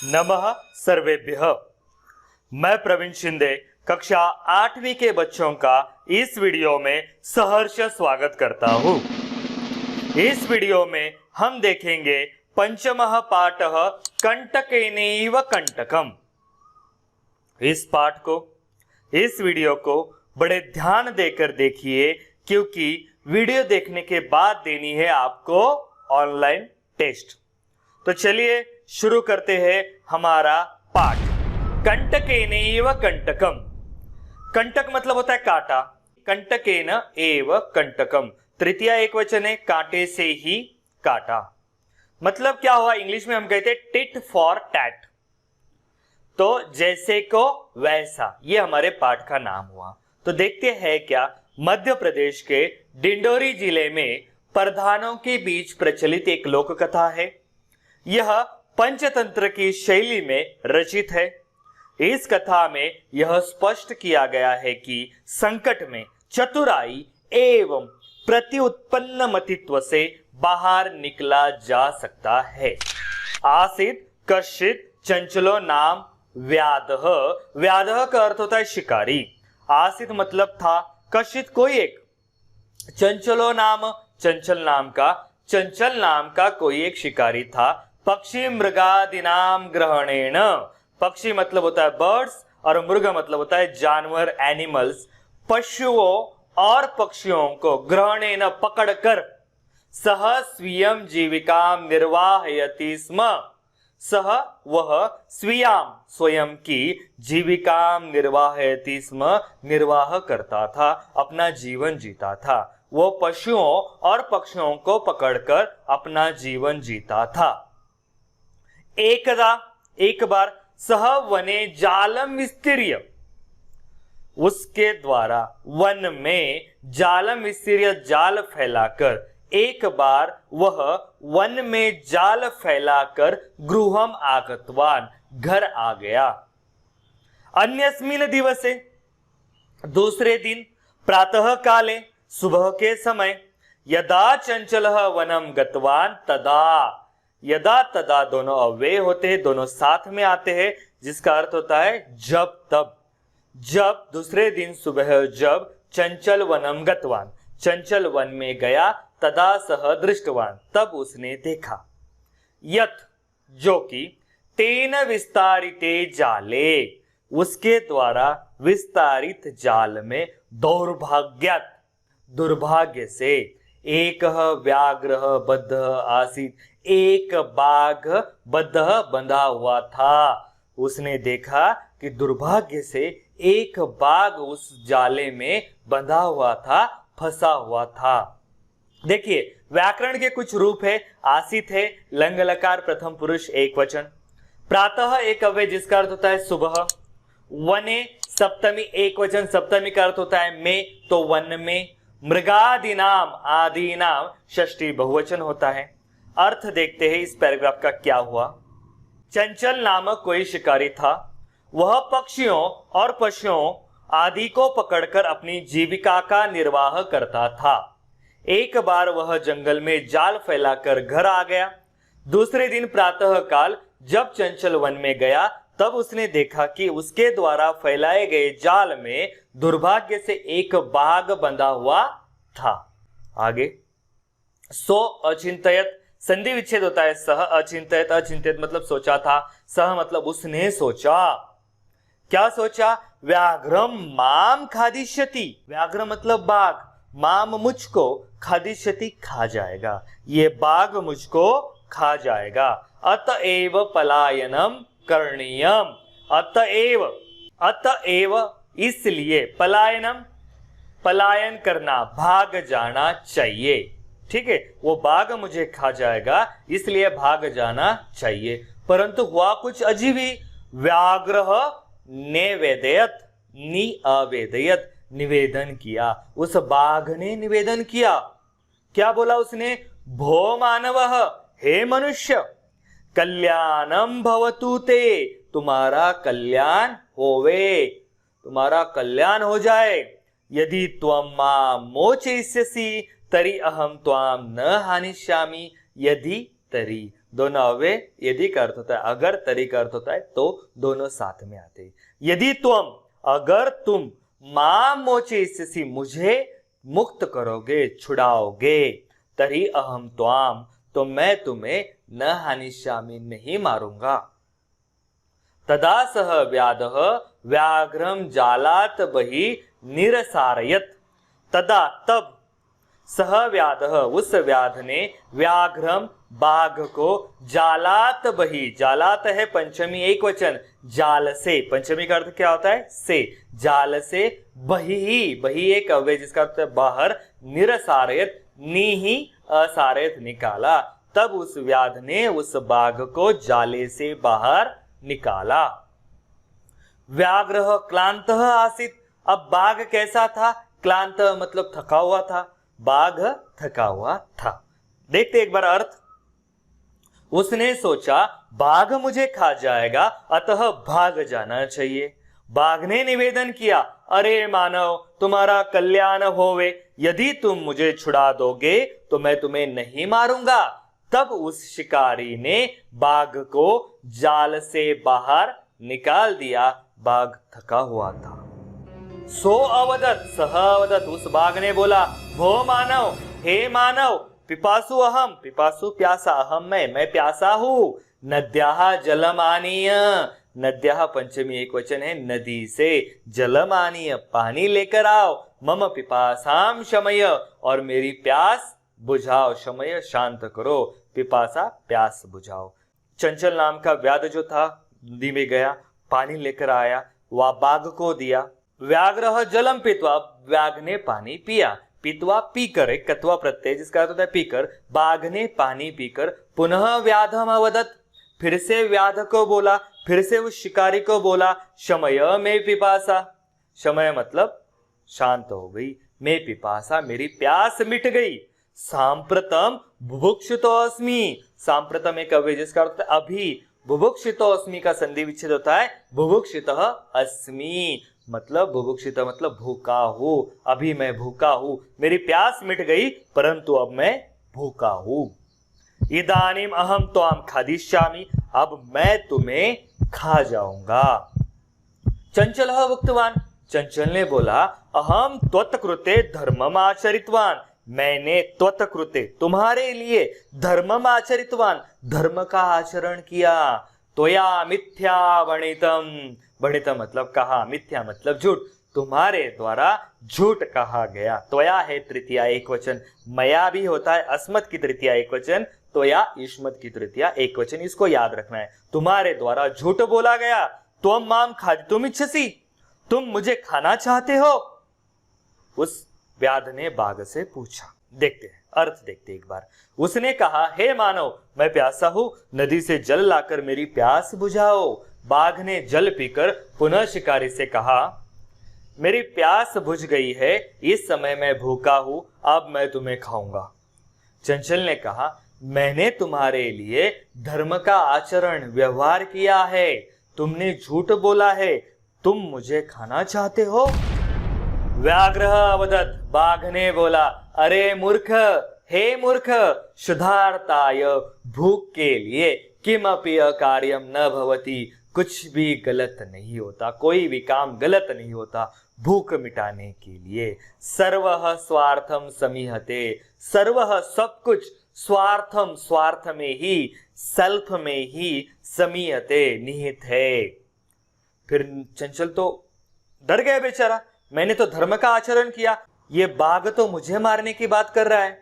नमः सर्वेभ्यः। मैं प्रवीण शिंदे कक्षा 8वीं के बच्चों का इस वीडियो में सहर्ष स्वागत करता हूं। इस वीडियो में हम देखेंगे पंचमः पाठः कंटकेनैव कंटकम। इस पाठ को, इस वीडियो को बड़े ध्यान देकर देखिए, क्योंकि वीडियो देखने के बाद देनी है आपको ऑनलाइन टेस्ट। तो चलिए शुरू करते हैं हमारा पाठ। कंटकेनैव कंटकम। कंटक मतलब होता है कांटा। कंटकेन एव कंटकम, तृतीया एकवचन है, कांटे से ही काटा। मतलब क्या हुआ, इंग्लिश में हम कहते हैं टिट फॉर टैट। तो जैसे को वैसा, ये हमारे पाठ का नाम हुआ। तो देखते हैं क्या मध्य प्रदेश के डिंडोरी जिले में प्रधानों के बीच प्रचलित एक लोक कथा है। यह पंचतंत्र की शैली में रचित है। इस कथा में यह स्पष्ट किया गया है कि संकट में चतुराई एवं प्रत्युत्पन्न मतित्व से बाहर निकला जा सकता है। आसीत कश्चित चंचलो नाम व्याधः। व्याधः का अर्थ होता है शिकारी। आसीत मतलब था, कश्चित कोई एक, चंचलो नाम चंचल नाम का कोई एक शिकारी था। पक्षी मृगादिनाम ग्रहणेन। पक्षी मतलब होता है बर्ड्स और मृग मतलब होता है जानवर, एनिमल्स। पशुओं और पक्षियों को ग्रहणेन पकड़कर सह स्वीयम जीविकाम निर्वाहयति स्म। सह वह स्वीयाम स्वयं की जीविकाम निर्वाहयति स्म, निर्वाह करता था, अपना जीवन जीता था। वो पशुओं और पक्षियों को पकड़कर अपना जीवन जीता था। एक बार सह वने जालम विस्तीर्य। उसके द्वारा वन में जालम विस्तीर्य, जाल फैलाकर, एक बार वह वन में जाल फैलाकर गृहम आगतवान, घर आ गया। अन्यस्मिन् दिवसे, दूसरे दिन, प्रातः काले, सुबह के समय, यदा चंचलः वनम गतवान तदा। यदा तदा दोनों अव्यय होते हैं, दोनों साथ में आते हैं, जिसका अर्थ होता है जब तब। जब दूसरे दिन सुबह जब चंचल वनम गतवान, चंचल वन में गया, तदा सह दृष्टवान, तब उसने देखा। यत जो कि, तेन विस्तारिते जाले, उसके द्वारा विस्तारित जाल में, दौर्भाग्यात्, दुर्भाग्य से, एक व्याघ्र बद्ध आसीत, एक बाघ बद्ध बंधा हुआ था। उसने देखा कि दुर्भाग्य से एक बाघ उस जाले में बंधा हुआ था, फंसा हुआ था। देखिए व्याकरण के कुछ रूप है। आसित है, लंग लकार प्रथम पुरुष एक वचन। प्रातः एक अव्यय जिसका अर्थ होता है सुबह। वने सप्तमी एक वचन, सप्तमी का अर्थ होता है में, तो वन में। मृगादिनाम, आदि नाम षष्ठी बहुवचन होता है। अर्थ देखते हैं इस पैराग्राफ का क्या हुआ। चंचल नामक कोई शिकारी था। वह पक्षियों और पशुओं आदि को पकड़कर अपनी जीविका का निर्वाह करता था। एक बार वह जंगल में जाल फैलाकर घर आ गया। दूसरे दिन प्रातः काल जब चंचल वन में गया, तब उसने देखा कि उसके द्वारा फैलाए गए जाल में दुर्भाग्य से एक बाघ बंधा हुआ था। आगे, सो अचिंतयत, संधि विच्छेद होता है सह अचिंतयत। अचिंतयत मतलब सोचा था, सह मतलब उसने सोचा। क्या सोचा? व्याघ्रम माम खादिष्यति। व्याघ्र मतलब बाघ, माम मुझको, खादिष्यति खा जाएगा, ये बाघ मुझको खा जाएगा। अतएव पलायनम करणीयम। अतएव इसलिए, पलायनम पलायन करना, भाग जाना चाहिए। ठीक है, वो बाघ मुझे खा जाएगा इसलिए भाग जाना चाहिए। परंतु हुआ कुछ अजीब ही। व्याघ्र निवेदयत, नि अवेदयत, निवेदन किया। उस बाघ ने निवेदन किया। क्या बोला उसने? भो मानवः, हे मनुष्य, कल्याणम भवतु ते, तुम्हारा कल्याण होवे, तुम्हारा कल्याण हो जाए। यदि त्वं मां मोचयिष्यसि तरी अहम त्वाम न हानिष्यामि, यदि तरी, दोनों अव्यय यदि का अर्थ होता है अगर, तरी का अर्थ होता है तो, दोनों साथ में आते हैं। यदि तुम, अगर तुम, मां मोचयिष्यसि मुझे मुक्त करोगे, छुड़ाओगे, तरी अहम त्वाम तो मैं तुम्हें न हानिष्यामि नहीं मारूंगा। तदा सह व्याधः व्याघ्रम जालात बहि निरसारयत। तदा तब सह व्याधः उस व्याध ने व्याघ्रम बाघ को जालात बही, जालात है पंचमी एक वचन, जाल से, पंचमी का अर्थ क्या होता है से, जाल से बही, बही एक अव्यय जिसका अर्थ है बाहर, निरसारयत नी ही असारयत निकाला। तब उस व्याध ने उस बाघ को जाले से बाहर निकाला। व्याघ्रः क्लांतः आसीत्, अब बाघ कैसा था, क्लांत मतलब थका हुआ था, बाघ थका हुआ था। देखते एक बार अर्थ। उसने सोचा बाघ मुझे खा जाएगा अतः भाग जाना चाहिए। बाघ ने निवेदन किया, अरे मानव तुम्हारा कल्याण होवे, यदि तुम मुझे छुड़ा दोगे तो मैं तुम्हें नहीं मारूंगा। तब उस शिकारी ने बाघ को जाल से बाहर निकाल दिया। बाघ थका हुआ था। सो अवदत सह अवदत उस बाघ ने बोला, भो मानव, हे मानव, पिपासु अहम, पिपासु प्यासा, अहम मैं प्यासा हूं। नद्याः जलम आनीय, नद्याः पंचमी एक वचन है, नदी से जलम आनीय पानी लेकर आओ। मम पिपासाम शमय और मेरी प्यास बुझाओ, शमय शांत करो, पिपासा प्यास बुझाओ। चंचल नाम का व्याध जो था नदी में गया, पानी लेकर आया, वह बाघ को दिया। व्याघ्रः जलम पीत्वा, व्याघ ने पानी पिया, पीतवा पीकर, एक कत्वा प्रत्यय जिसका अर्थ होता है पीकर, बाघ ने पानी पीकर पुनः व्याधम अवदत, फिर से व्याध को बोला, फिर से उस शिकारी को बोला, शमय में पिपासा, शमय मतलब शांत हो गई, मैं पिपासा मेरी प्यास मिट गई। सांप्रतम बुभुक्षितोऽस्मि, सांप्रतम एक अव्यय जिसका अर्थ है अभी, बुभुक्षितोऽस्मि का संधि विच्छेद होता है बुभुक्षितः अस्मि, मतलब बुभुक्षित मतलब भूखा हूं, अभी मैं भूखा हूं, मेरी प्यास मिट गई परंतु अब मैं भूखा हूं। इदानीम अहम त्वाम खादिष्यामि, अब मैं तुम्हें खा जाऊंगा। चंचलः उक्तवान, चंचल ने बोला, अहम त्वत्कृते धर्मम आचरितवान, मैंने त्वत्कृते तुम्हारे लिए धर्मम आचरितवान, धर्म का आचरण किया। त्वया मिथ्या वणितम, वणितम मतलब कहा, मिथ्या मतलब झूठ, तुम्हारे द्वारा झूठ कहा गया। त्वया है तृतीया एक वचन, मया भी होता है अस्मत् की तृतीया एक वचन, त्वया युष्मत् की तृतीया एक वचन, इसको याद रखना है। तुम्हारे द्वारा झूठ बोला गया। त्वं माम खादितुम इच्छसि, तुम मुझे खाना चाहते हो, उस व्याध ने बाघ से पूछा। देखते हैं अर्थ, देखते एक बार। उसने कहा, हे मानव मैं प्यासा हूं, नदी से जल लाकर मेरी प्यास बुझाओ। बाघ ने जल पीकर पुनः शिकारी से कहा, मेरी प्यास बुझ गई है, इस समय मैं भूखा हूं, अब मैं तुम्हें खाऊंगा। चंचल ने कहा, मैंने तुम्हारे लिए धर्म का आचरण व्यवहार किया है, तुमने झूठ बोला है, तुम मुझे खाना चाहते हो। व्याघ्रः अवदत्, बाघ ने बोला, अरे मूर्ख, हे मूर्ख, शुद्धार्थाय भूख के लिए किमपि अकार्यम न भवति, कुछ भी गलत नहीं होता, कोई भी काम गलत नहीं होता भूख मिटाने के लिए। सर्वः स्वार्थम समीहते, सर्वः सब कुछ, स्वार्थम स्वार्थ में ही, सेल्फ में ही, समीहते निहित है। फिर चंचल तो डर गया बेचारा, मैंने तो धर्म का आचरण किया, ये बाघ तो मुझे मारने की बात कर रहा है।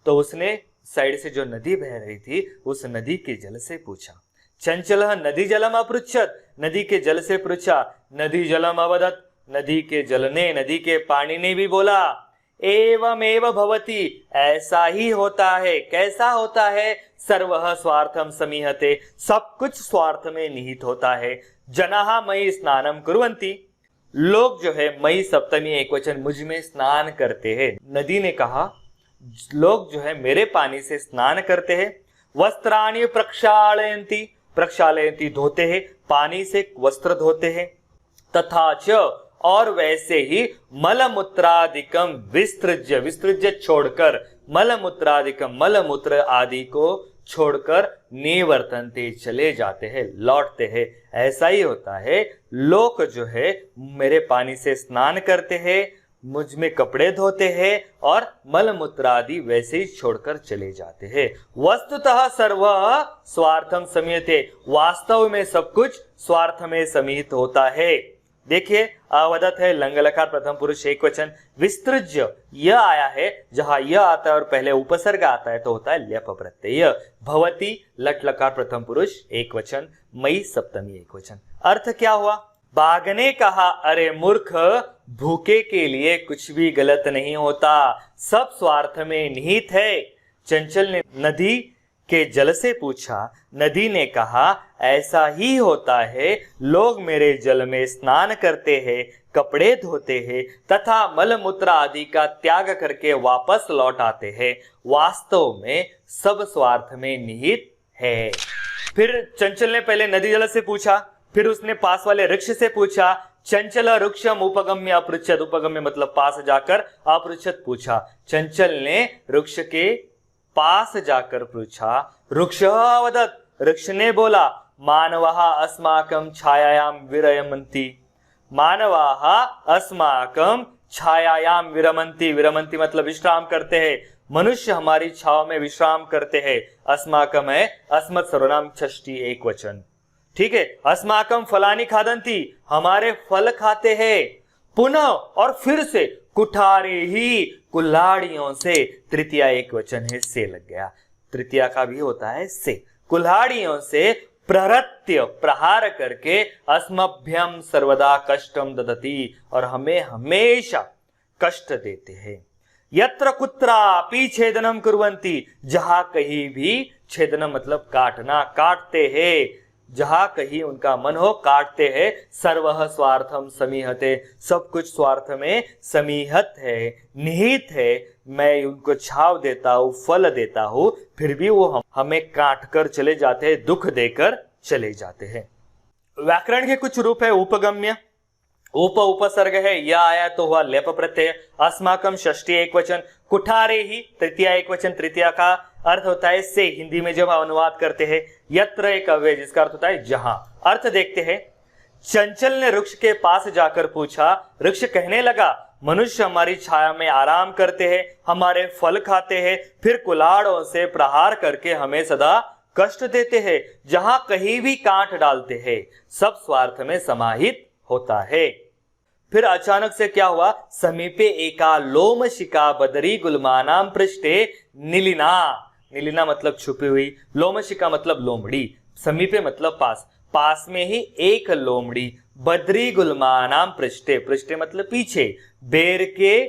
तो उसने साइड से जो नदी बह रही थी उस नदी के जल से पूछा। चंचलः नदी जलम अपृच्छत, नदी के जल से पूछा। नदी जलम अवदत्, नदी के जल ने, नदी के पानी ने भी बोला, एवमेव भवति, ऐसा ही होता है। कैसा होता है? सर्वः स्वार्थम समीहते, सब कुछ स्वार्थ में निहित होता है। जनाः मयि स्नानम कुर्वन्ति, लोग जो है मई सप्तमी एक वचन मुझ में स्नान करते हैं। नदी ने कहा, लोग जो है मेरे पानी से स्नान करते हैं। वस्त्राणि प्रक्षालयन्ति, प्रक्षालयन्ति धोते हैं, पानी से वस्त्र धोते हैं। तथा च, और वैसे ही मलमूत्रादिकम विसृज्य, विसृज्य छोड़कर, मलमूत्रादिकम मलमूत्र आदि को छोड़कर निवर्तन्ते चले जाते हैं, लौटते हैं। ऐसा ही होता है, लोग जो है मेरे पानी से स्नान करते हैं, मुझ में कपड़े धोते हैं और मल मूत्र आदि वैसे ही छोड़कर चले जाते हैं। वस्तुतः सर्व स्वार्थम समीयते, वास्तव में सब कुछ स्वार्थ में समीहित होता है। देखिए, अवदत है लंग लकार प्रथम पुरुष एक वचन, विस्तृज्य यह आया है, जहां यह आता है और पहले उपसर्ग आता है तो होता है ल्यप प्रत्यय। भवती लट लकार प्रथम पुरुष एक वचन, मई सप्तमी एक वचन। अर्थ क्या हुआ? बाघ ने कहा, अरे मूर्ख, भूखे के लिए कुछ भी गलत नहीं होता, सब स्वार्थ में निहित है। चंचल ने नदी के जल से पूछा, नदी ने कहा, ऐसा ही होता है, लोग मेरे जल में स्नान करते हैं, कपड़े धोते हैं तथा मल मूत्र आदि का त्याग करके वापस लौट आते हैं, वास्तव में सब स्वार्थ में निहित है। फिर चंचल ने पहले नदी जल से पूछा, फिर उसने पास वाले वृक्ष से पूछा। चंचल वृक्षम उपगम्य अपृच्छत, उपगम्य मतलब पास जाकर, अपृच्छत पूछा। चंचल ने वृक्ष के पास जाकर पूछा, वृक्ष वदत, वृक्ष ने बोला, मानवः अस्माकं छायायां विरमन्ति, मानवाः अस्माकं छायायां विरमन्ति, विरमन्ति मतलब विश्राम करते हैं, मनुष्य हमारी छाव में विश्राम करते हैं। अस्माकम है अस्मत् सर्वनाम षष्ठी एक वचन, ठीक है। अस्माकम फलानि खादन्ति, हमारे फल खाते हैं। पुनः और फिर से, कुठारे ही, कुल्हाड़ियों से, तृतीया एक वचन है, से लग गया, तृतीया का भी होता है से। कुल्हाड़ियों से प्रहृत्य प्रहार करके अस्मभ्यम सर्वदा कष्टम ददति, और हमें हमेशा कष्ट देते हैं। यत्र कुत्रापि छेदनम कुर्वन्ति, जहां कहीं भी, छेदनम मतलब काटना, काटते हैं, जहां कहीं उनका मन हो काटते हैं। सर्वः स्वार्थम समीहते, सब कुछ स्वार्थ में समीहत है, निहित है। मैं उनको छाव देता हूं, फल देता हूं, फिर भी वो हमें काट कर चले जाते हैं, दुख देकर चले जाते हैं। व्याकरण के कुछ रूप है उपगम्य, उपसर्ग है, यह आया तो हुआ लेप प्रत्यय। अस्माकम षष्ठी एक वचन, कुठारे ही तृतीया एक वचन, तृतीया का अर्थ होता है से, हिंदी में जब अनुवाद करते हैं। यत्र एक अव्यय, जिसका अर्थ होता है जहां। अर्थ देखते हैं, चंचल ने वृक्ष के पास जाकर पूछा, वृक्ष कहने लगा, मनुष्य हमारी छाया में आराम करते हैं, हमारे फल खाते हैं, फिर कुल्हाड़ों से प्रहार करके हमें सदा कष्ट देते हैं, जहां कहीं भी कांट डालते हैं, सब स्वार्थ में समाहित होता है। फिर अचानक से क्या हुआ? समीपे एका लोमशिका बदरी गुलमानाम पृष्ठे नीलिना, नीलिना मतलब छुपी हुई, लोमशिका मतलब लोमड़ी, समीपे मतलब पास, पास में ही एक लोमड़ी, बद्री गुलमानाम पृष्ठे, पृष्ठे मतलब पीछे, बेर के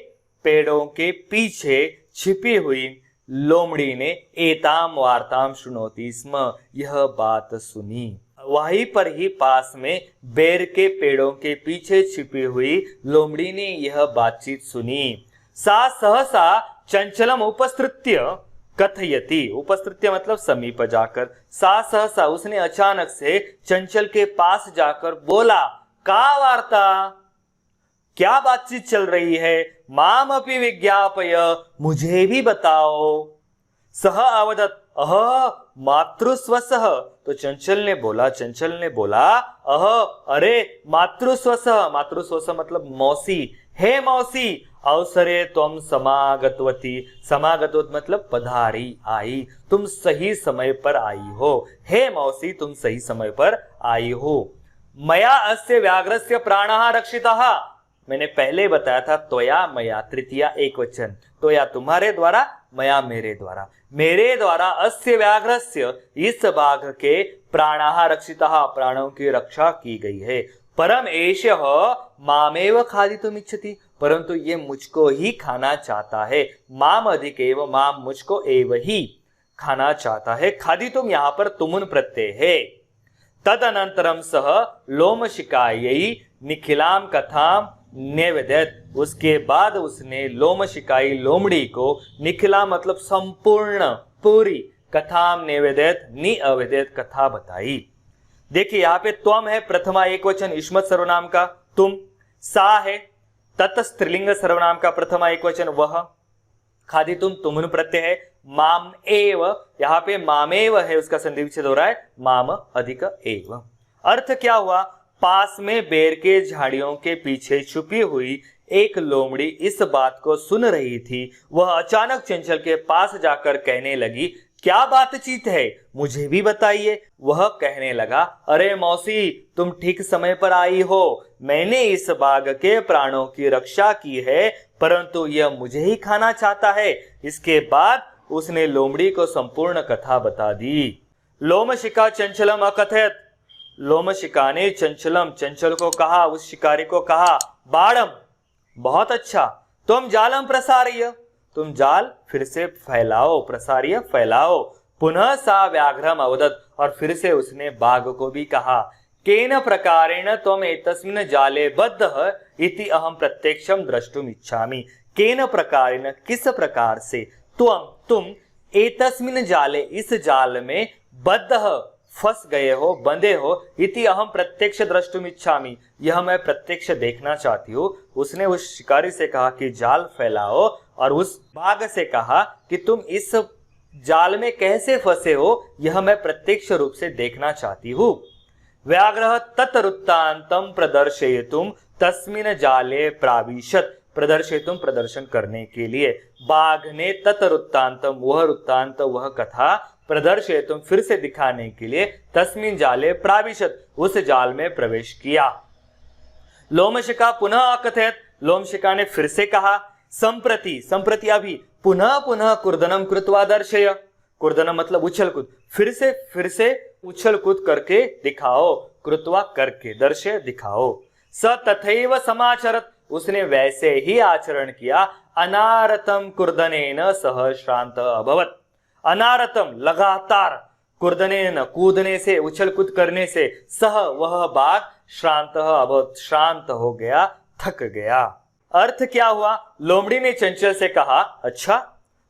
पेड़ों के पीछे छिपी हुई लोमड़ी ने एताम वार्ताम शुनोति स्म, यह बात सुनी। वहीं पर ही पास में बेर के पेड़ों के पीछे छिपी हुई लोमड़ी ने यह बातचीत सुनी। सा सहसा चंचलम उपस्थित्य कथयति, उपस्थित्य मतलब समीप जाकर, सा सहसा उसने अचानक से चंचल के पास जाकर बोला, का वार्ता, क्या बातचीत चल रही है, माम अपि विज्ञापय, मुझे भी बताओ। सह अवदत् अह मातृस्वसः, तो चंचल ने बोला अह, अरे मातृस्वसः, मातृस्वसः मतलब मौसी, हे मौसी, अवसरे तुम समागतवती, समागतवत मतलब पधारी, आई, तुम सही समय पर आई हो, हे मौसी तुम सही समय पर आई हो। मया अस्य व्याघ्रस्य प्राणः रक्षितः, मैंने पहले बताया था, त्वया मया, तृतीया एक वचन, त्वया तुम्हारे द्वारा, मया मेरे द्वारा, मेरे द्वारा अस्य व्याघ्रस्य, इस बाघ के प्राणः रक्षितः, प्राणों की रक्षा की गई है। परम एषः मामेव खादितुम इच्छति, परंतु ये मुझको ही खाना चाहता है। माम अधिक एव, माम मुझको एव ही खाना चाहता है। खादितुम यहाँ पर तुमुन प्रत्यय है। तदनंतरम सह लोमशिकायै निखिलाम कथाम निवेदयत्, उसके बाद उसने लोमशिकाई लोमड़ी को, निखिला मतलब संपूर्ण, पूरी, कथाम निवेदयत् निवेदयत् कथा बताई। देखिए यहाँ पे त्वम है प्रथमा एक वचन युष्मत् सर्वनाम का तुम, सा है तत् स्त्रीलिंग सर्वनाम का प्रथमा एक वचन वह, खादितुम तुमुन प्रत्यय है, माम एव, यहाँ पे मामेव है, उसका संधि विच्छेद हो रहा है माम अधिक एव। अर्थ क्या हुआ, पास में बेर के झाड़ियों के पीछे छुपी हुई एक लोमड़ी इस बात को सुन रही थी। वह अचानक चंचल के पास जाकर कहने लगी, क्या बातचीत है, मुझे भी बताइए। वह कहने लगा, अरे मौसी, तुम ठीक समय पर आई हो। मैंने इस बाघ के प्राणों की रक्षा की है, परंतु यह मुझे ही खाना चाहता है। इसके बाद उसने लोमड़ी को संपूर्ण कथा बता दी। लोमशिका चंचलम अकथयत, लोमशिका ने चंचल को कहा, उस शिकारी को कहा, बाणम, बहुत अच्छा, तुम जालम प्रसार्य, तुम जाल फिर से फैलाओ, प्रसार्य फैलाओ। पुनः सा व्याघ्रम अवदत, और फिर से उसने बाघ को भी कहा, केन प्रकारेण त्वम एतस्मिन् जाले बद्धः इति अहम प्रत्यक्षम द्रष्टुम इच्छामि। केन प्रकारेण, किस प्रकार से, तुम एतस्मिन् जाले, इस जाल में, बद्धः, फंस गए हो, बंधे हो, इति अहम प्रत्यक्ष द्रष्टुम इच्छामि, यह मैं प्रत्यक्ष देखना चाहती हूँ। उसने उस शिकारी से कहा कि जाल फैलाओ, और उस बाघ से कहा कि तुम इस जाल में कैसे फंसे हो, यह मैं प्रत्यक्ष रूप से देखना चाहती हूँ। व्याघ्रः तत्वृत्तान्तं प्रदर्शयितुं तस्मिन् जाले प्राविशत्, प्रदर्शयितुं, प्रदर्शन करने के लिए। बाघ ने तत्वृत्तान्तं, वह वृत्तांत, वह कथा, प्रदर्शयितुं, फिर से दिखाने के लिए, तस्मिन् जाले प्राविशत्, उस जाल में प्रवेश किया। लोमशिका पुनः अकथयत, लोमशिका ने फिर से कहा, संप्रति, संप्रति अभी, पुनः पुनः कुर्दनम कृत्वा दर्शय, कुर्दनम मतलब उछल कूद, फिर से उछल कूद करके दिखाओ, कृत्वा करके, दर्शय दिखाओ। स तथैव समाचरत, उसने वैसे ही आचरण किया। अनारतम कुर्दनेन सह श्रांत अभवत, अनारतम लगातार, कुर्दनेन कूदने से, उछल कूद करने से, सह वह बाघ, श्रांत अभवत, शांत हो गया, थक गया। अर्थ क्या हुआ, लोमड़ी ने चंचल से कहा, अच्छा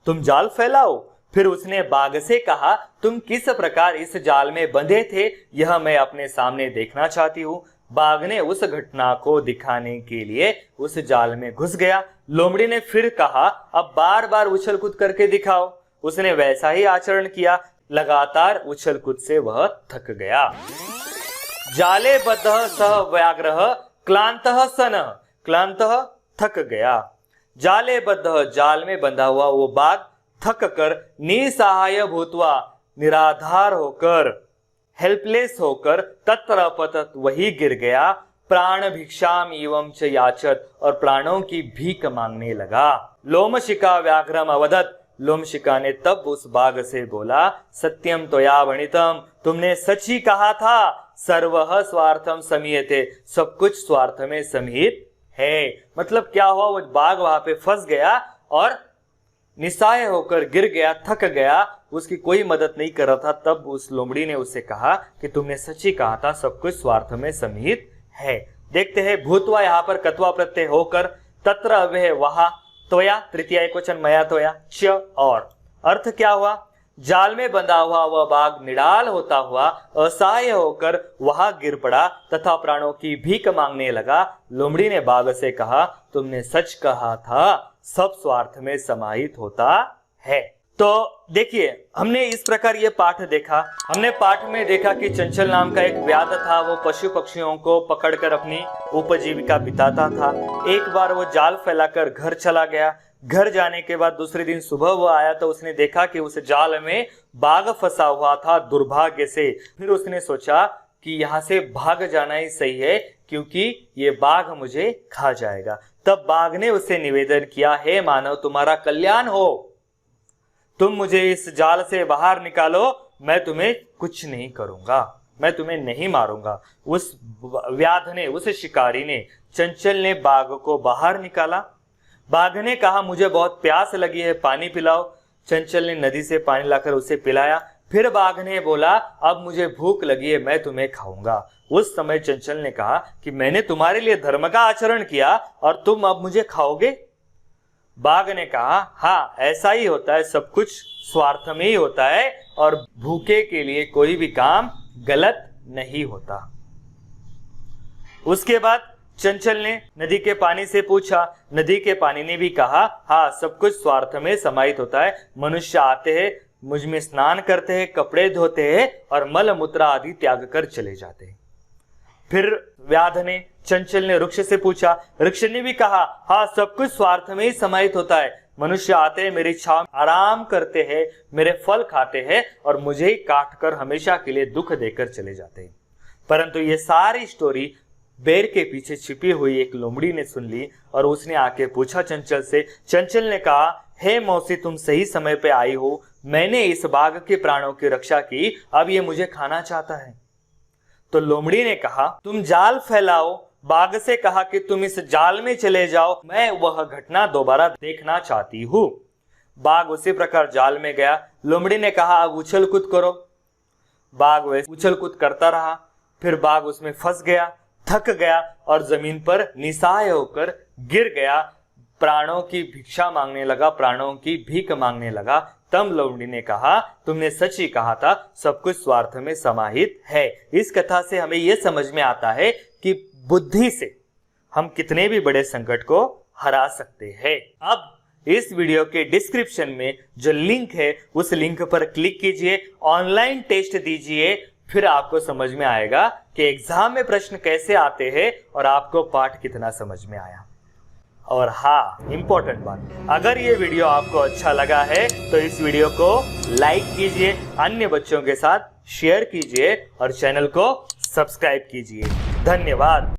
तुम जाल फैलाओ। फिर उसने बाघ से कहा, तुम किस प्रकार इस जाल में बंधे थे, यह मैं अपने सामने देखना चाहती हूँ। बाघ ने उस घटना को दिखाने के लिए उस जाल में घुस गया। लोमड़ी ने फिर कहा, अब बार बार उछल कूद करके दिखाओ। उसने वैसा ही आचरण किया, लगातार उछल कूद से वह थक गया। जाले बद्धः सः व्याघ्रः क्लान्तः सनः, क्लान्तः थक गया। जाले बद्धः, जाल में बंधा हुआ वो बाघ थक कर, निसहाय भूत्वा, निराधार होकर, हेल्पलेस होकर, तत्र पतत, वही गिर गया। प्राण भिक्षाम एवं च याचत, और प्राणों की भीख मांगने लगा। लोमशिका व्याघ्रम अवदत, लोमशिका ने तब उस बाघ से बोला, सत्यम त्वया वणितम, तुमने सच ही कहा था। सर्वः स्वार्थम समीयते, सब कुछ स्वार्थ में समीहित है। मतलब क्या हुआ, वो बाघ वहां पे फंस गया और निस्सहाय होकर गिर गया, थक गया, उसकी कोई मदद नहीं कर रहा था। तब उस लोमड़ी ने उससे कहा कि तुमने सच ही कहा था, सब कुछ स्वार्थ में समीहित है। देखते हैं, भूतवा यहाँ पर कत्वा प्रत्यय होकर, तत्र अव्यय वहा, त्वया तृतीय एकवचन मया त्वया, च और। अर्थ क्या हुआ, जाल में बंधा हुआ वह बाघ निडाल होता हुआ असहाय होकर वहां गिर पड़ा तथा प्राणों की भीख मांगने लगा। लोमड़ी ने बाघ से कहा, तुमने सच कहा था, सब स्वार्थ में समाहित होता है। तो देखिए, हमने इस प्रकार ये पाठ देखा। हमने पाठ में देखा कि चंचल नाम का एक व्याध था, वो पशु पक्षियों को पकड़कर अपनी उपजीविका बिताता था। एक बार वो जाल फैलाकर घर चला गया। घर जाने के बाद दूसरे दिन सुबह वो आया तो उसने देखा कि उस जाल में बाघ फंसा हुआ था, दुर्भाग्य से। फिर उसने सोचा कि यहाँ से भाग जाना ही सही है, क्योंकि ये बाघ मुझे खा जाएगा। तब बाघ ने उससे निवेदन किया, हे मानव, तुम्हारा कल्याण हो, तुम मुझे इस जाल से बाहर निकालो, मैं तुम्हें कुछ नहीं करूंगा, मैं तुम्हें नहीं मारूंगा। उस व्याध ने, उस शिकारी ने, चंचल ने बाघ को बाहर निकाला। बाघ ने कहा, मुझे बहुत प्यास लगी है, पानी पिलाओ। चंचल ने नदी से पानी लाकर उसे पिलाया। फिर बाघ ने बोला, अब मुझे भूख लगी है, मैं तुम्हें खाऊंगा। उस समय चंचल ने कहा कि मैंने तुम्हारे लिए धर्म का आचरण किया और तुम अब मुझे खाओगे। बाघ ने कहा, हाँ, ऐसा ही होता है, सब कुछ स्वार्थ में ही होता है और भूखे के लिए कोई भी काम गलत नहीं होता। उसके बाद चंचल ने नदी के पानी से पूछा। नदी के पानी ने भी कहा, हाँ, सब कुछ स्वार्थ में समाहित होता है। मनुष्य आते हैं, मुझ में स्नान करते हैं, कपड़े धोते हैं और मल मूत्र आदि त्याग कर चले जाते हैं। फिर व्याध ने चंचल ने वृक्ष से पूछा। वृक्ष ने भी कहा, हाँ, सब कुछ स्वार्थ में ही समाहित होता है। मनुष्य आते हैं, मेरी छांव आराम करते हैं, मेरे फल खाते हैं और मुझे ही काट कर हमेशा के लिए दुख देकर चले जाते हैं। परंतु ये सारी स्टोरी बेर के पीछे छिपी हुई एक लोमड़ी ने सुन ली और उसने आके पूछा चंचल से। चंचल ने कहा, हे मौसी, तुम सही समय पे आई हो। मैंने इस बाघ के प्राणों की रक्षा की, अब ये मुझे खाना चाहता है। तो लोमड़ी ने कहा, तुम जाल फैलाओ। बाघ से कहा कि तुम इस जाल में चले जाओ, मैं वह घटना दोबारा देखना चाहती हूं। बाघ उसी प्रकार जाल में गया। लोमड़ी ने कहा, अब उछल कूद करो। बाघ वैसे उछल कूद करता रहा। फिर बाघ उसमें फंस गया, थक गया और जमीन पर निस्सहाय होकर गिर गया। प्राणों की भिक्षा मांगने लगा, प्राणों की भीख मांगने लगा। तब लोमड़ी ने कहा, तुमने सच ही कहा था, सब कुछ स्वार्थ में समाहित है। इस कथा से हमें यह समझ में आता है कि बुद्धि से हम कितने भी बड़े संकट को हरा सकते हैं। अब इस वीडियो के डिस्क्रिप्शन में जो लिंक है उस लिंक पर क्लिक कीजिए, ऑनलाइन टेस्ट दीजिए, फिर आपको समझ में आएगा कि एग्जाम में प्रश्न कैसे आते हैं और आपको पाठ कितना समझ में आया। और हाँ, इंपॉर्टेंट बात, अगर ये वीडियो आपको अच्छा लगा है तो इस वीडियो को लाइक कीजिए, अन्य बच्चों के साथ शेयर कीजिए और चैनल को सब्सक्राइब कीजिए। धन्यवाद।